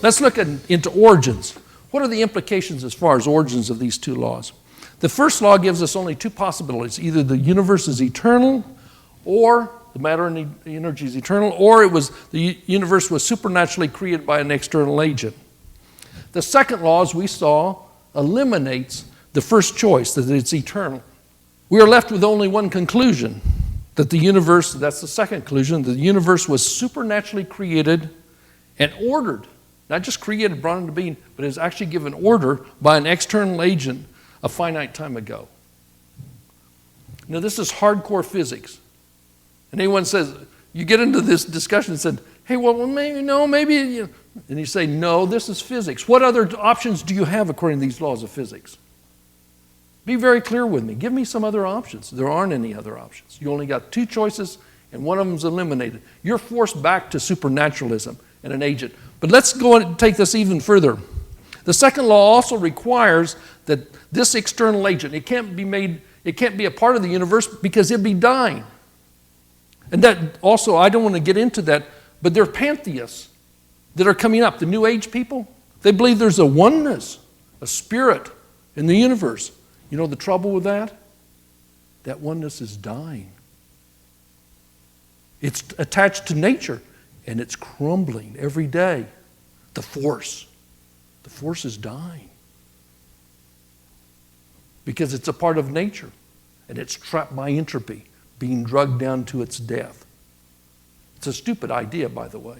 let's look into origins. What are the implications as far as origins of these two laws? The first law gives us only two possibilities. Either the universe is eternal, or the matter and energy is eternal, or the universe was supernaturally created by an external agent. The second law, as we saw, eliminates the first choice, that it's eternal. We are left with only one conclusion, that the universe, that's the second conclusion, that the universe was supernaturally created and ordered, not just created, brought into being, but is actually given order by an external agent a finite time ago. Now, this is hardcore physics. And anyone says, you get into this discussion and said, hey, well, maybe, no, maybe, you know, and you say, no, this is physics. What other options do you have according to these laws of physics? Be very clear with me. Give me some other options. There aren't any other options. You only got two choices, and one of them is eliminated. You're forced back to supernaturalism and an agent. But let's go and take this even further. The second law also requires that this external agent, it can't be a part of the universe because it'd be dying. And that also, I don't want to get into that, but there are pantheists that are coming up. The New Age people, they believe there's a oneness, a spirit in the universe. You know the trouble with that? That oneness is dying. It's attached to nature, and it's crumbling every day. The force is dying. Because it's a part of nature, and it's trapped by entropy, being drugged down to its death. It's a stupid idea, by the way.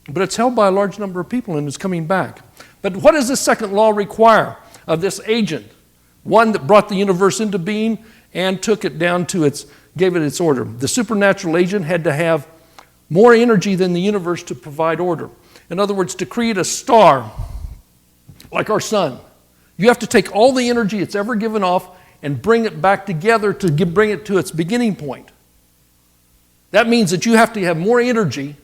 But it's held by a large number of people, and it's coming back. But what does this second law require of this agent? One that brought the universe into being and took it down to gave it its order. The supernatural agent had to have more energy than the universe to provide order. In other words, to create a star like our sun, you have to take all the energy it's ever given off and bring it back together to bring it to its beginning point. That means that you have to have more energy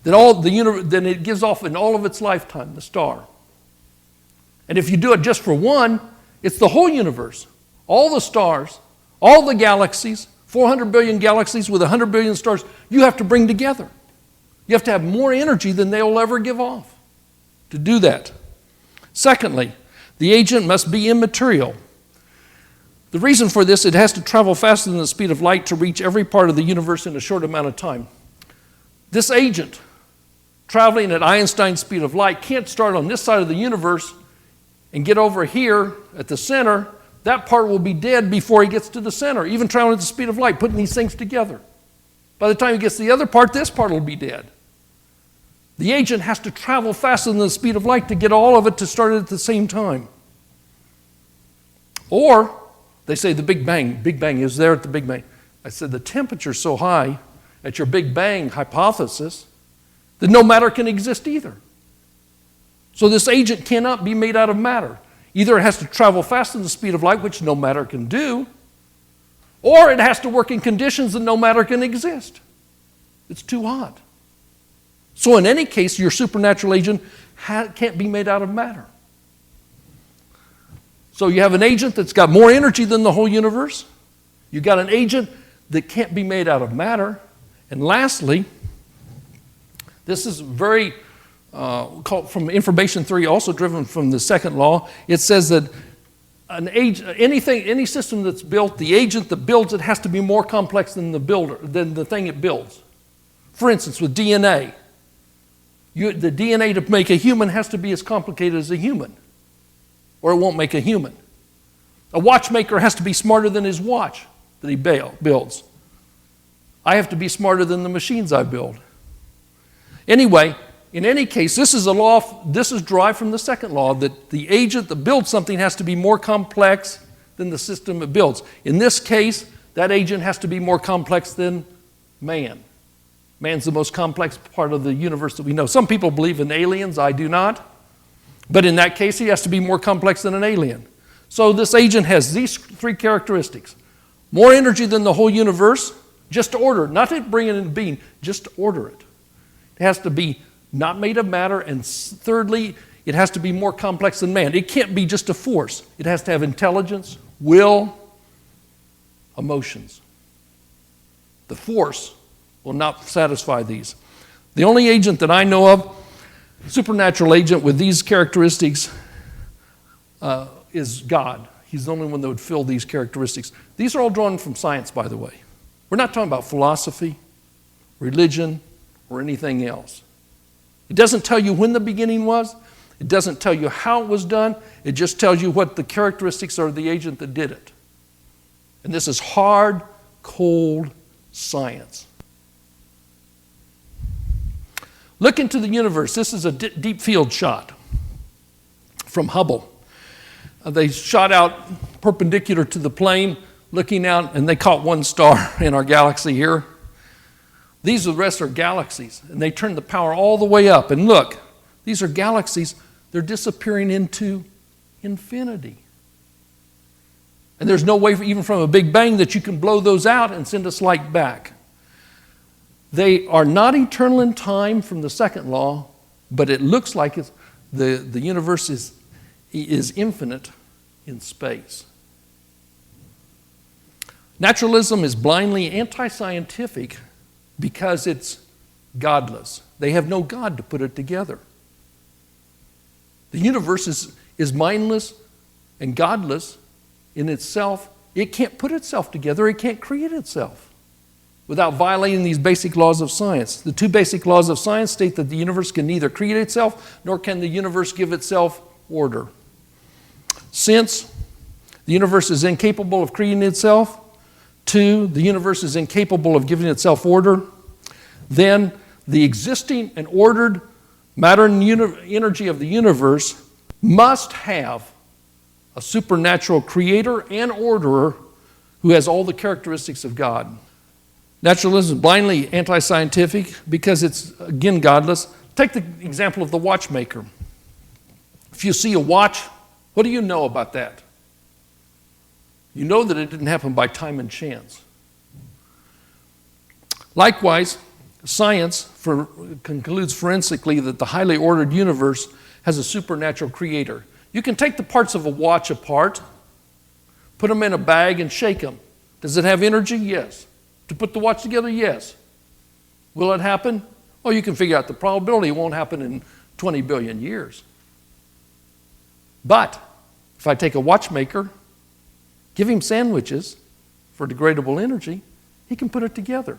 than it gives off in all of its lifetime, the star. And if you do it just for one, it's the whole universe, all the stars, all the galaxies, 400 billion galaxies with 100 billion stars, you have to bring together. You have to have more energy than they will ever give off to do that. Secondly, the agent must be immaterial. The reason for this, it has to travel faster than the speed of light to reach every part of the universe in a short amount of time. This agent, traveling at Einstein's speed of light, can't start on this side of the universe and get over here at the center. That part will be dead before he gets to the center, even traveling at the speed of light, putting these things together. By the time he gets to the other part, this part will be dead. The agent has to travel faster than the speed of light to get all of it to start at the same time. Or, they say the Big Bang is there at the Big Bang. I said the temperature's so high at your Big Bang hypothesis that no matter can exist either. So this agent cannot be made out of matter. Either it has to travel faster than the speed of light, which no matter can do, or it has to work in conditions that no matter can exist. It's too hot. So in any case, your supernatural agent can't be made out of matter. So you have an agent that's got more energy than the whole universe. You've got an agent that can't be made out of matter. And lastly, this is very from information theory, also driven from the second law. It says that any system that's built, the agent that builds it has to be more complex than the thing it builds. For instance, with DNA, the DNA to make a human has to be as complicated as a human, or it won't make a human. A watchmaker has to be smarter than his watch that he builds. I have to be smarter than the machines I build. Anyway, in any case, this is derived from the second law, that the agent that builds something has to be more complex than the system it builds. In this case, that agent has to be more complex than man. Man's the most complex part of the universe that we know. Some people believe in aliens, I do not. But in that case, he has to be more complex than an alien. So this agent has these three characteristics. More energy than the whole universe, just to order, not to bring it into being, just to order it. It has to be not made of matter, and thirdly, it has to be more complex than man. It can't be just a force. It has to have intelligence, will, emotions. The force will not satisfy these. The only agent that I know of supernatural agent with these characteristics is God. He's the only one that would fill these characteristics. These are all drawn from science, by the way. We're not talking about philosophy, religion, or anything else. It doesn't tell you when the beginning was. It doesn't tell you how it was done. It just tells you what the characteristics are of the agent that did it. And this is hard, cold science. Look into the universe. This is a deep field shot from Hubble. They shot out perpendicular to the plane, looking out, and they caught one star in our galaxy here. These are the rest are galaxies, and they turned the power all the way up. And look, these are galaxies. They're disappearing into infinity. And there's no way, even from a Big Bang, that you can blow those out and send us light back. They are not eternal in time from the second law, but it looks like the universe is infinite in space. Naturalism is blindly anti-scientific because it's godless. They have no God to put it together. The universe is mindless and godless in itself. It can't put itself together. It can't create itself without violating these basic laws of science. The two basic laws of science state that the universe can neither create itself nor can the universe give itself order. Since the universe is incapable of creating itself, 2, the universe is incapable of giving itself order, then the existing and ordered matter and energy of the universe must have a supernatural creator and orderer who has all the characteristics of God. Naturalism is blindly anti-scientific because it's, again, godless. Take the example of the watchmaker. If you see a watch, what do you know about that? You know that it didn't happen by time and chance. Likewise, science concludes forensically that the highly ordered universe has a supernatural creator. You can take the parts of a watch apart, put them in a bag and shake them. Does it have energy? Yes. To put the watch together? Yes. Will it happen? Oh, you can figure out the probability. It won't happen in 20 billion years. But if I take a watchmaker, give him sandwiches for degradable energy, he can put it together.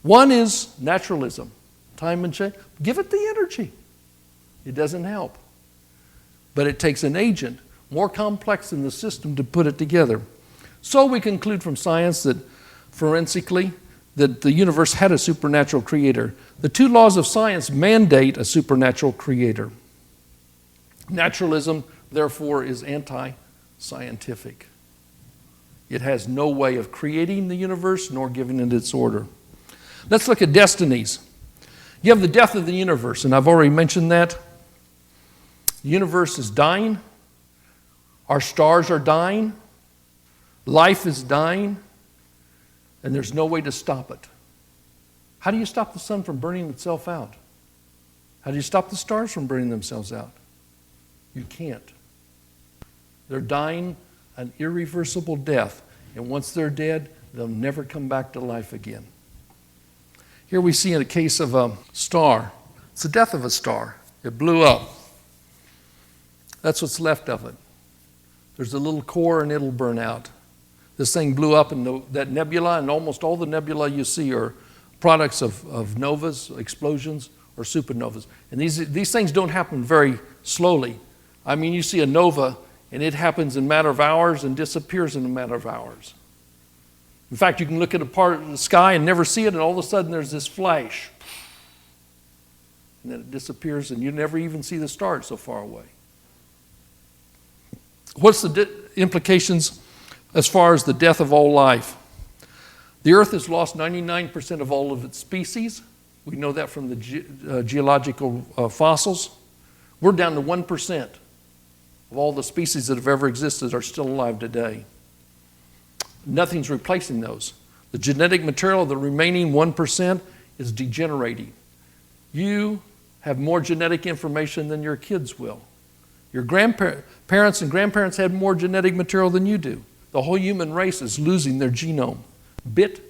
One is naturalism, time and change. Give it the energy. It doesn't help. But it takes an agent more complex in the system to put it together. So we conclude from science that forensically that the universe had a supernatural creator. The two laws of science mandate a supernatural creator. Naturalism, therefore, is anti-scientific. It has no way of creating the universe nor giving it its order. Let's look at destinies. You have the death of the universe, and I've already mentioned that. The universe is dying. Our stars are dying. Life is dying. And there's no way to stop it. How do you stop the sun from burning itself out? How do you stop the stars from burning themselves out? You can't. They're dying an irreversible death. And once they're dead, they'll never come back to life again. Here we see in a case of a star. It's the death of a star. It blew up. That's what's left of it. There's a little core and it'll burn out. This thing blew up in that nebula, and almost all the nebula you see are products of novas, explosions, or supernovas. And these things don't happen very slowly. I mean, you see a nova, and it happens in a matter of hours and disappears in a matter of hours. In fact, you can look at a part of the sky and never see it, and all of a sudden there's this flash. And then it disappears, and you never even see the star, it's so far away. What's the implications as far as the death of all life? The earth has lost 99% of all of its species. We know that from the geological fossils. We're down to 1% of all the species that have ever existed are still alive today. Nothing's replacing those. The genetic material of the remaining 1% is degenerating. You have more genetic information than your kids will. Your parents and grandparents had more genetic material than you do. The whole human race is losing their genome, bit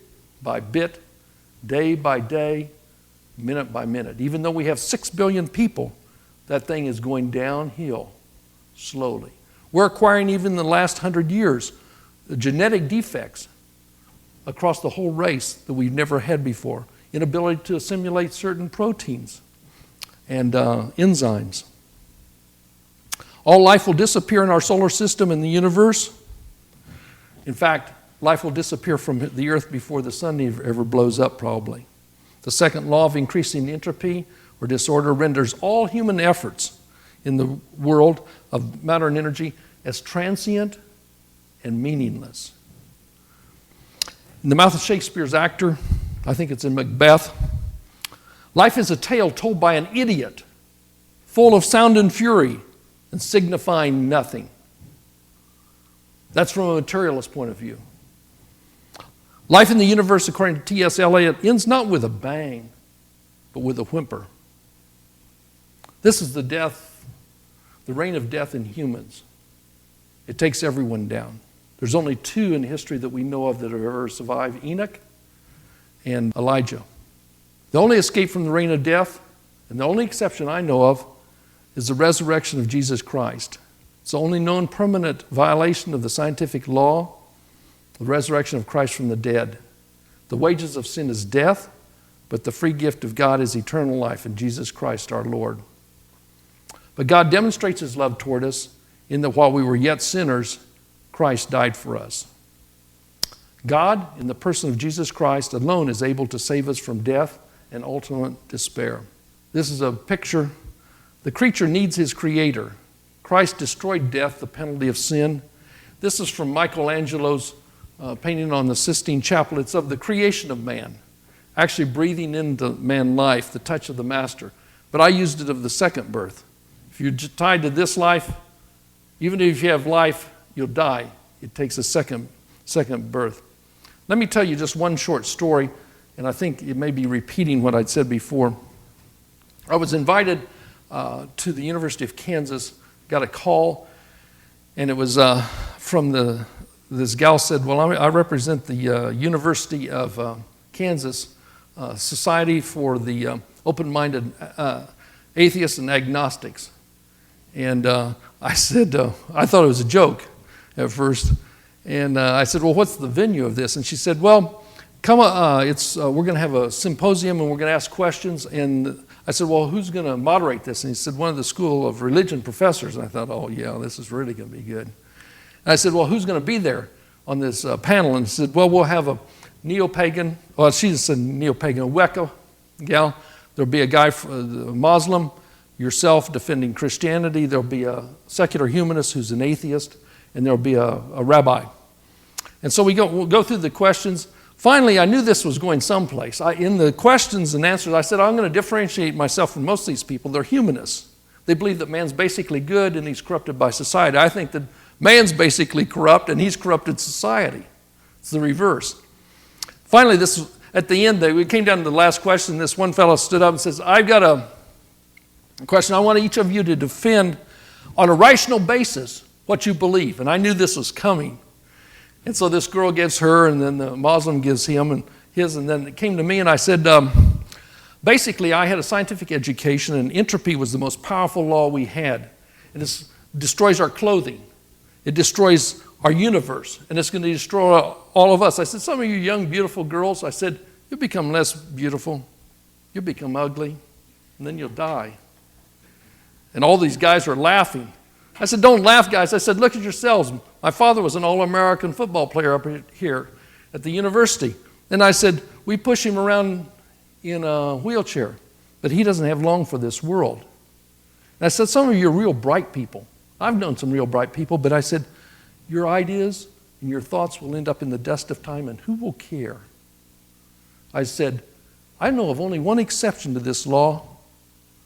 by bit, day by day, minute by minute. Even though we have 6 billion people, that thing is going downhill slowly. We're acquiring, even in the last 100 years, genetic defects across the whole race that we've never had before. Inability to assimilate certain proteins and enzymes. All life will disappear in our solar system and the universe. In fact, life will disappear from the earth before the sun ever blows up, probably. The second law of increasing entropy or disorder renders all human efforts in the world of matter and energy as transient and meaningless. In the mouth of Shakespeare's actor, I think it's in Macbeth, life is a tale told by an idiot, full of sound and fury, and signifying nothing. That's from a materialist point of view. Life in the universe, according to T.S. Eliot, ends not with a bang, but with a whimper. This is the reign of death in humans. It takes everyone down. There's only 2 in history that we know of that have ever survived, Enoch and Elijah. The only escape from the reign of death, and the only exception I know of, is the resurrection of Jesus Christ. It's the only known permanent violation of the scientific law, the resurrection of Christ from the dead. The wages of sin is death, but the free gift of God is eternal life in Jesus Christ our Lord. But God demonstrates his love toward us in that while we were yet sinners, Christ died for us. God, in the person of Jesus Christ alone, is able to save us from death and ultimate despair. This is a picture. The creature needs his creator. Christ destroyed death, the penalty of sin. This is from Michelangelo's painting on the Sistine Chapel. It's of the creation of man, actually breathing into man life, the touch of the master. But I used it of the second birth. If you're tied to this life, even if you have life, you'll die. It takes a second birth. Let me tell you just one short story, and I think it may be repeating what I'd said before. I was invited to the University of Kansas, got a call, and it was from this gal said, well, I represent the University of Kansas Society for the Open-Minded Atheists and Agnostics. And I said, I thought it was a joke at first. And I said, well, what's the venue of this? And she said, well, come on, we're going to have a symposium and we're going to ask questions. And I said, well, who's going to moderate this? And he said, one of the School of Religion professors. And I thought, oh, yeah, this is really going to be good. And I said, well, who's going to be there on this panel? And he said, well, we'll have a neo-pagan, well, she said neo-pagan, a Wicca gal. There'll be a guy, a Muslim, yourself defending Christianity. There'll be a secular humanist who's an atheist, and there'll be a rabbi. And so we'll go through the questions. Finally, I knew this was going someplace. In the questions and answers, I said, I'm going to differentiate myself from most of these people. They're humanists. They believe that man's basically good and he's corrupted by society. I think that man's basically corrupt and he's corrupted society. It's the reverse. Finally, at the end, we came down to the last question. This one fellow stood up and says, I've got a question. I want each of you to defend on a rational basis what you believe. And I knew this was coming. And so this girl gives her, and then the Muslim gives him and his, and then it came to me, and I said, basically, I had a scientific education, and entropy was the most powerful law we had. And it destroys our clothing. It destroys our universe, and it's going to destroy all of us. I said, some of you young, beautiful girls, I said, you'll become less beautiful. You'll become ugly, and then you'll die. And all these guys were laughing. I said, don't laugh, guys. I said, look at yourselves. My father was an All-American football player up here at the university. And I said, we push him around in a wheelchair, but he doesn't have long for this world. And I said, some of you are real bright people. I've known some real bright people, but I said, your ideas and your thoughts will end up in the dust of time, and who will care? I said, I know of only one exception to this law.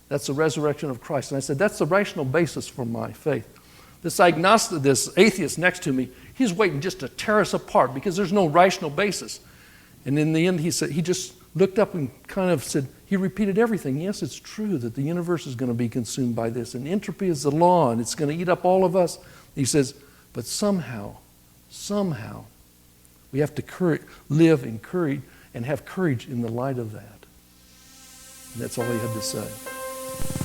That's the resurrection of Christ. And I said, that's the rational basis for my faith. This agnostic, this atheist next to me, he's waiting just to tear us apart because there's no rational basis. And in the end, he just looked up and kind of said, he repeated everything. Yes, it's true that the universe is going to be consumed by this, and entropy is the law, and it's going to eat up all of us. He says, but somehow, we have to live in courage and have courage in the light of that. And that's all he had to say.